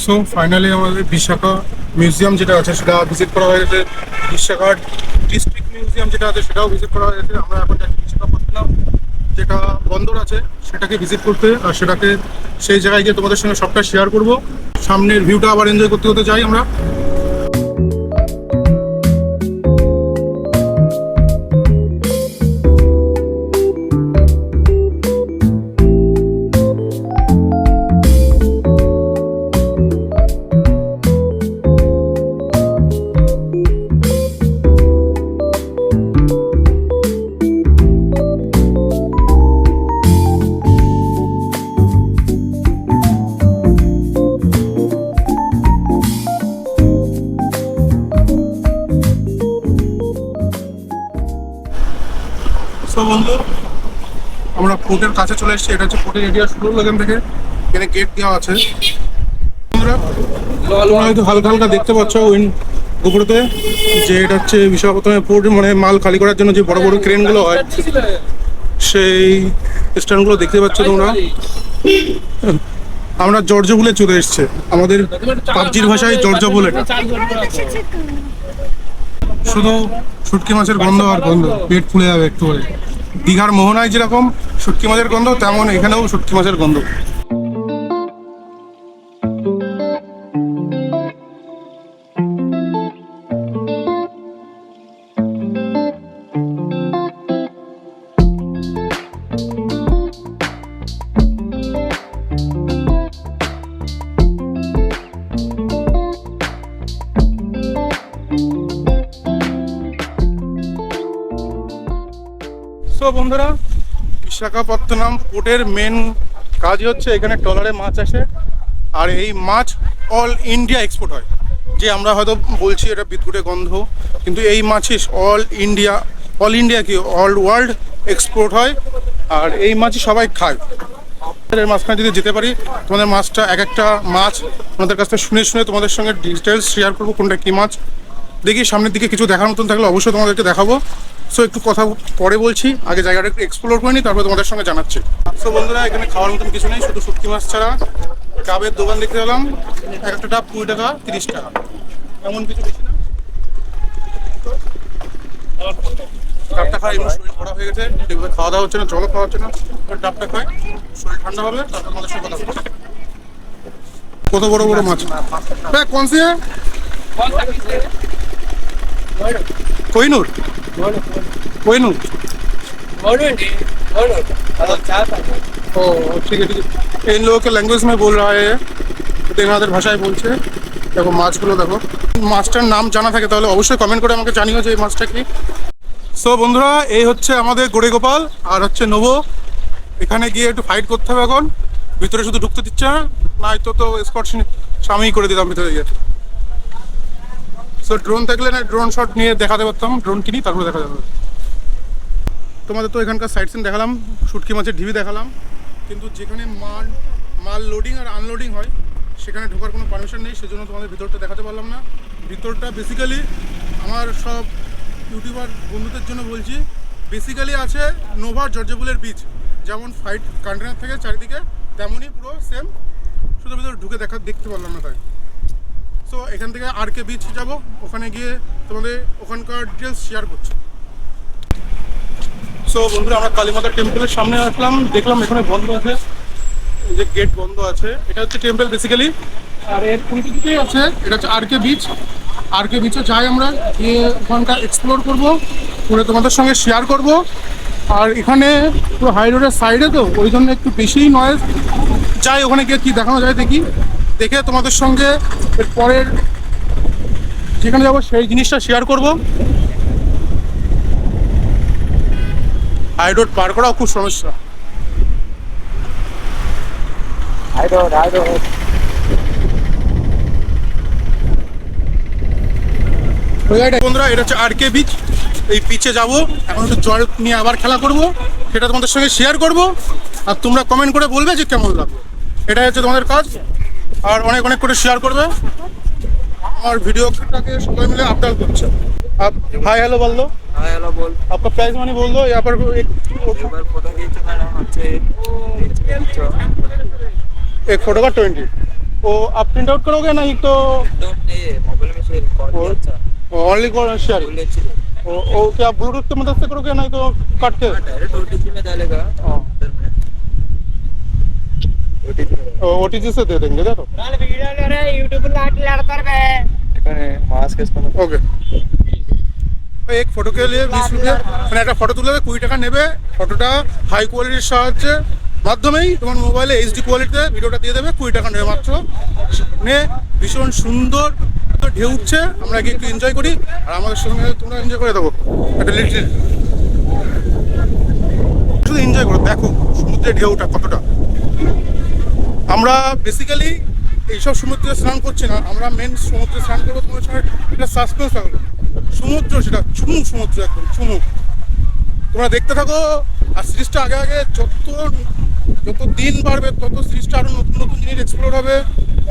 So finally আমাদের Bishakha museum যেটা আছে সেটা ভিজিট করা হয়ে গেছে। বিশাখা ডিস্ট্রিক্ট মিউজিয়াম যেটা আছে সেটাও ভিজিট করা হয়ে গেছে। আমরা এখন যাচ্ছি বিশাখাপত্তনম যেটা বন্দর আছে সেটাকে ভিজিট করতে, আর সেটাকে সেই জায়গায় গিয়ে তোমাদের সঙ্গে সবটা শেয়ার করব। সামনের ভিউটা আবার এনজয় করতে করতে যাই আমরা। তো বন্ধু, আমরা পোর্টের কাছে চলে এসেছি। এটা হচ্ছে পোর্টের এরিয়া, শুরু হলো এখান থেকে। এখানে গেট দেওয়া আছে। তোমরা হয়তো হালকা হালকা দেখতে পাচ্ছ উপরেতে যে এটা হচ্ছে বিশাখাপত্তনম পোর্ট, মানে মাল খালি করার জন্য যে বড় বড় ক্রেনগুলো হয় সেই স্ট্যান্ডগুলো দেখতে পাচ্ছ তোমরা। আমরা জর্জ বলে চলে এসছে, আমাদের পাবজির ভাষায় জর্জ বলে। শুধু শুটকি মাছের গন্ধ আর গন্ধ, পেট ফুলে যাবে একটু করে। দীঘার মোহনায় যেরকম শুটকি মাছের গন্ধ, তেমন এখানেও শুটকি মাছের গন্ধ। তো বন্ধুরা, বিশাখাপত্তনম পোর্টের মেন কাজই হচ্ছে এখানে ট্রলারে মাছ আসে, আর এই মাছ অল ইন্ডিয়া এক্সপোর্ট হয়। যে আমরা হয়তো বলছি এটা বিদ্যুতের গন্ধ, কিন্তু এই মাছই অল ইন্ডিয়া কি অল ওয়ার্ল্ড এক্সপোর্ট হয়, আর এই মাছই সবাই খায়। এর মাঝখানে যদি যেতে পারি, তোমাদের মাছটা এক একটা মাছ তোমাদের কাছ থেকে শুনে শুনে তোমাদের সঙ্গে ডিটেলস শেয়ার করবো কোনটা কী মাছ। দেখি সামনের দিকে কিছু দেখার মতন থাকলে অবশ্যই তোমাদেরকে দেখাবো। সো একটু কথা পরে বলছি, আগে জায়গাটা একটু এক্সপ্লোর করে নিই, তারপরে তোমাদের সঙ্গে জানাচ্ছি। সো বন্ধুরা, এখানে খাওয়ার মতন কিছু নেই, শুধু শুটকি মাছ ছাড়া। ডাবের দোকান দেখতে পেলাম, এক একটা ডাব 20 টাকা 30 টাকা, এমন কিছু বেশি না। ডাবটা খাই, এমন শরীর ভরা হয়ে গেছে, ঠিকভাবে খাওয়া দাওয়া হচ্ছে না, জলও খাওয়া হচ্ছে না। ডাবটা খাই, শরীর ঠান্ডা হবে, তারপর তোমাদের সঙ্গে কথা বলছি। কত বড় বড় মাছ! কোন সি कोहिनूर कोहिनूर ओ ठीक है ठीक है। इन लोगों के लैंग्वेज में बोल रहा है, তেনাদের ভাষায় বলছে। দেখো মাছগুলো দেখো, মাছটার নাম জানা থাকে তাহলে অবশ্যই কমেন্ট করে আমাকে জানিও যে এই মাছটা কি। সো বন্ধুরা, এই হচ্ছে আমাদের গড়ে গোপাল আর হচ্ছে নবো। এখানে গিয়ে একটু ফাইট করতে হবে এখন। ভিতরে শুধু ঢুকতে দিচ্ছে না, নয়তো তো স্কট সামনেই করে দিতাম ভিতরে গিয়ে। সো ড্রোন থাকলে না, ড্রোন শট নিয়ে দেখাতে পারতাম। ড্রোন কিনি, তারপরে দেখা যাবে। তোমাদের তো এখানকার সাইট সিন দেখালাম, শুটকি মাছের ঢিবি দেখালাম, কিন্তু যেখানে মাল লোডিং আর আনলোডিং হয় সেখানে ঢোকার কোনো পারমিশন নেই, সেজন্য তোমাদের ভিতরটা দেখাতে পারলাম না। ভিতরটা বেসিক্যালি আমার সব ইউটিউবার বন্ধুদের জন্য বলছি, বেসিক্যালি আছে নোভা জর্জেবুলের বিচ, যেমন ফাইট কন্টেনার থেকে চারিদিকে তেমনই পুরো সেম, শুধু ভিতরে ঢুকে দেখতে পারলাম না তাই। সো এখান থেকে আরকে বিচ যাব, ওখানে গিয়ে তোমাদের ওখানকার ডিটেলস শেয়ার করছি। সো বন্ধুরা, আমরা কালীমাতা টেম্পলের সামনে আসলাম, দেখলাম এখানে বন্ধ আছে, যে গেট বন্ধ আছে। এটা হচ্ছে টেম্পল বেসিক্যালি, আর এর উল্টো দিকেই আছে এটা হচ্ছে আরকে বিচ। আরকে বিচে যাই আমরা, গিয়ে ওখানটা এক্সপ্লোর করবো, পুরো তোমাদের সঙ্গে শেয়ার করব। আর এখানে পুরো হাই রোডের সাইডে তো, ওই জন্য একটু বেশিই নয়েজ। যাই ওখানে গিয়ে কী দেখানো যায় দেখি, দেখে তোমাদের সঙ্গে এর পরের যেখানে যাবো সেই জিনিসটা শেয়ার করব। হাই রোড পার করাও খুব সমস্যা। বন্ধুরা, এটা হচ্ছে আরকে বিচ। এই বিচে যাবো এখন, একটু জল নিয়ে আবার খেলা করব, সেটা তোমাদের সঙ্গে শেয়ার করব। আর তোমরা কমেন্ট করে বলবে যে কেমন লাগবে, এটাই হচ্ছে তোমাদের কাজ। और অনেক অনেক করে শেয়ার করবে। আমার ভিডিওটাকে সবাই मिले अपडेट করছে। आप हाय हेलो बोल दो। हाय हेलो बोल। आपका प्राइस मनी बोल दो। यहाँ पर एक फोटो खींचो मैडम, अच्छे एक फोटो का 20। वो आप प्रिंट आउट करोगे नहीं तो प्रिंटआउट नहीं है, मोबाइल में शेयर कॉल किया अच्छा ओनली शेयरिंग? बोले अच्छी वो क्या ब्लूटूथ की मदद से करोगे नहीं तो कट के? डायरेक्ट ओटीपी में डालेगा हाँ, अंदर में ओटीपी में ओटीजी से दे देंगे तो। মাস্ক স্ক্যান ওকে, এক ফটোকে নিয়ে 20 রুপিয়া, মানে একটা ফটো তুলে 20 টাকা নেবে। ফটোটা হাই কোয়ালিটির সাহায্যে মাধ্যমেই তোমার মোবাইলে এইচডি কোয়ালিটিতে ভিডিওটা দিয়ে দেবে, 20 টাকা নেবে মাত্র। মানে ভীষণ সুন্দর ঢেউ উঠছে, আমরা গিয়ে একটু এনজয় করি আর আমাদের সঙ্গে তোমরা এনজয় করে দেবো একটা লিটল, শুধু এনজয় করো, দেখো সমুদ্রের ঢেউটা কতটা। আমরা বেসিক্যালি এইসব সমুদ্রে স্নান করছি না, আমরা মেন সমুদ্রে স্নান করবো তোমার সঙ্গে একটা সাসপেন্স থাকবে। সমুদ্র সেটা চুমুক সমুদ্র, একদম চুমুক। তোমরা দেখতে থাকো আর সিরিজটা আগে আগে যত দিন বাড়বে তত সিরিজটা আরো নতুন নতুন জিনিস এক্সপ্লোর হবে,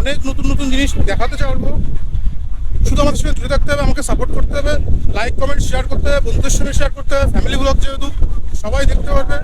অনেক নতুন নতুন জিনিস দেখাতে চাইবো। শুধু আমাদের সঙ্গে জুড়ে থাকতে হবে, আমাকে সাপোর্ট করতে হবে, লাইক কমেন্ট শেয়ার করতে হবে, বন্ধুদের সঙ্গে শেয়ার করতে হবে, ফ্যামিলি ব্লগ যেহেতু সবাই দেখতে পারবে।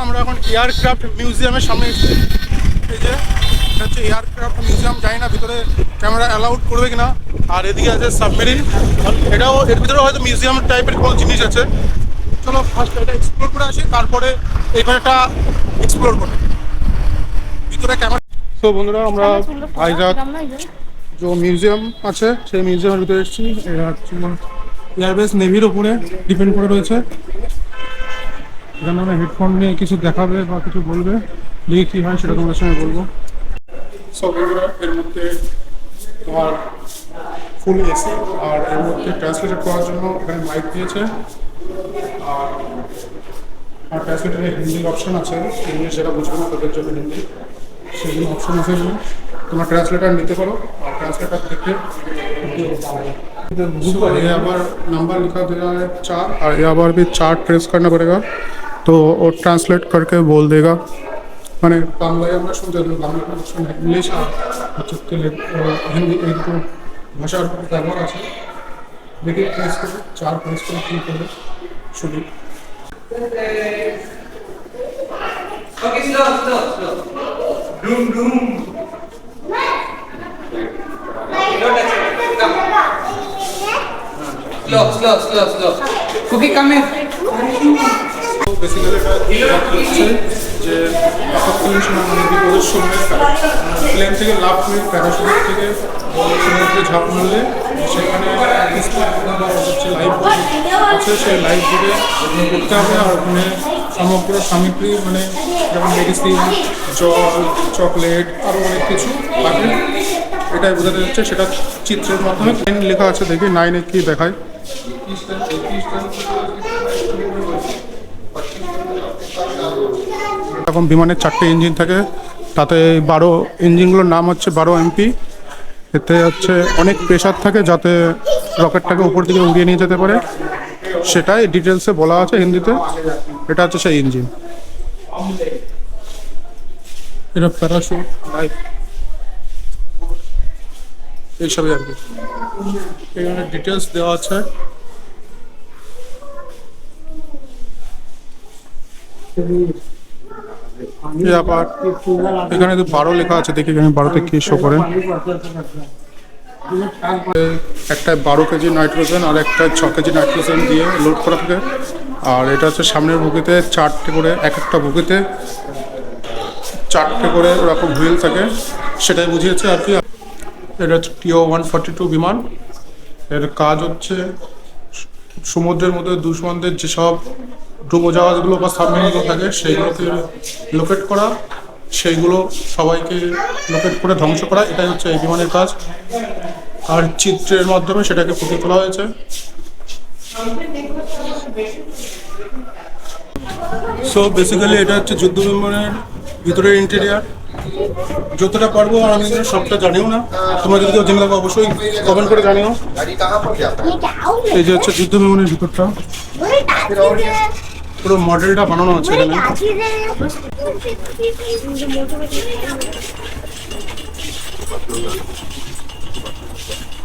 আমরা এখন এয়ারক্রাফট মিউজিয়ামের সামনে এসেছি। এই যে এটা হচ্ছে এয়ারক্রাফট মিউজিয়াম, জানি না ভিতরে ক্যামেরা অ্যালাউড করবে কিনা। আর এদিকে আছে সাবমেরিন, এটাও এর ভিতরে হয়তো মিউজিয়াম টাইপের কোনো জিনিস আছে। চলো ফার্স্ট এটা এক্সপ্লোর করে আসি, তারপরে এইখানেটা এক্সপ্লোর করবো ভিতরে ক্যামেরা। তো বন্ধুরা আমরা ভাইজাগ যে মিউজিয়াম আছে সেই মিউজিয়ামের ভিতরে এসেছি। এটা হচ্ছে এয়ারবেস নেভির ওপরে ডিপেন্ড করে রয়েছে। এখানে আমরা হেডফোন নিয়ে কিছু দেখাবে বা কিছু বলবে, লিখে কী হয় সেটা তোমাদের সঙ্গে বলবো। সব এর মধ্যে তোমার ফুল এসি, আর এর মধ্যে ট্রান্সলেট করার জন্য এখানে মাইক দিয়েছে, আর ট্রান্সলেটারে হিন্দি অপশন আছে, ইংলিশ যারা বুঝবে না তাদের জন্য হিন্দি সেগুলো অপশন আছে। তোমরা ট্রান্সলেটার নিতে পারো और ट्रांसलेटर देखते यहाँ पर नंबर लिखा दिया है 4, और यहाँ पर भी 4 प्रेस करना पड़ेगा तो वो ट्रांसलेट करके बोल देगा। মানে বাংলায় আমরা শুনতে দেবো, বাংলা ইংলিশ আর হচ্ছে হিন্দি এই দুটো ভাষার ব্যবহার আছে। দেখি প্রেস করে 4 প্রেস করে কী করবে শুনি। Okay slow slow slow doom doom no touch come slow slow slow slow cookie come है বেসিক্যালি এটা হচ্ছে যে ততক্ষণ সময় মানে বিপদের সময় প্লেন থেকে লাভ করে প্যারাশুট থেকে সমুদ্রে ঝাঁপ মারলে সেখানে হচ্ছে লাইভ আছে, সেই লাইভ থেকে করতে হবে। আর ওখানে সমগ্র সামগ্রী মানে যেমন মেডিসিন, জল, চকলেট আরও অনেক কিছু থাকে, এটাই বোঝাতে যাচ্ছে। সেটা চিত্রের মাধ্যমে 9 লেখা আছে, দেখি 9-এ কী দেখায়। এরকম বিমানের 4টে ইঞ্জিন থাকে, তাতে 12 ইঞ্জিনগুলোর নাম হচ্ছে 12 MP। এতে হচ্ছে অনেক প্রেশার থাকে যাতে রকেটটাকে উপর দিকে উড়িয়ে নিয়ে যেতে পারে, সেটাই ডিটেলসে বলা আছে হিন্দিতে। এটা হচ্ছে সেই ইঞ্জিন, এটা প্যারাশুট লাইফ এইসবই আর কি, এখানে ডিটেলস দেওয়া আছে। আবার এখানে 12 লেখা আছে, দেখি এখানে 12তে কি শো করে। একটা 12 কেজি নাইট্রোজেন আর একটা 6 কেজি নাইট্রোজেন দিয়ে লোড করা থাকে। আর এটা হচ্ছে সামনের বুকিতে 4টে করে, এক একটা বুকিতে 4টে করে ওরকম হুইল থাকে, সেটাই বুঝিয়েছে আর কি। এটা হচ্ছে TO-142 বিমান, এর কাজ হচ্ছে সমুদ্রের মধ্যে দুশ্মনদের যেসব ডুবোজাহাজগুলো বা সাবমেরিনগুলো থাকে সেইগুলোকে লোকেট করা, সেইগুলো সবাইকে লোকেট করে ধ্বংস করা, এটাই হচ্ছে এই বিমানের কাজ। আর চিত্রের মাধ্যমে সেটাকে ফুটিয়ে তোলা হয়েছে। সো বেসিক্যালি এটা হচ্ছে যুদ্ধ বিমানের ভিতরের ইন্টেরিয়ার। যতটা পারবো, আর আমি সবটা জানিও না, তোমরা যদি কেউ জেনে থাকো অবশ্যই কমেন্ট করে জানিও। गाड़ी कहाँ पर जाता है? ये क्या हो এই যে হচ্ছে যুদ্ধ বিমানের ভিতরটা, वही टाची है পুরো মডেলটা বানানো আছে वही এখানে। टाची है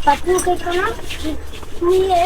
पत्नी के खाना ये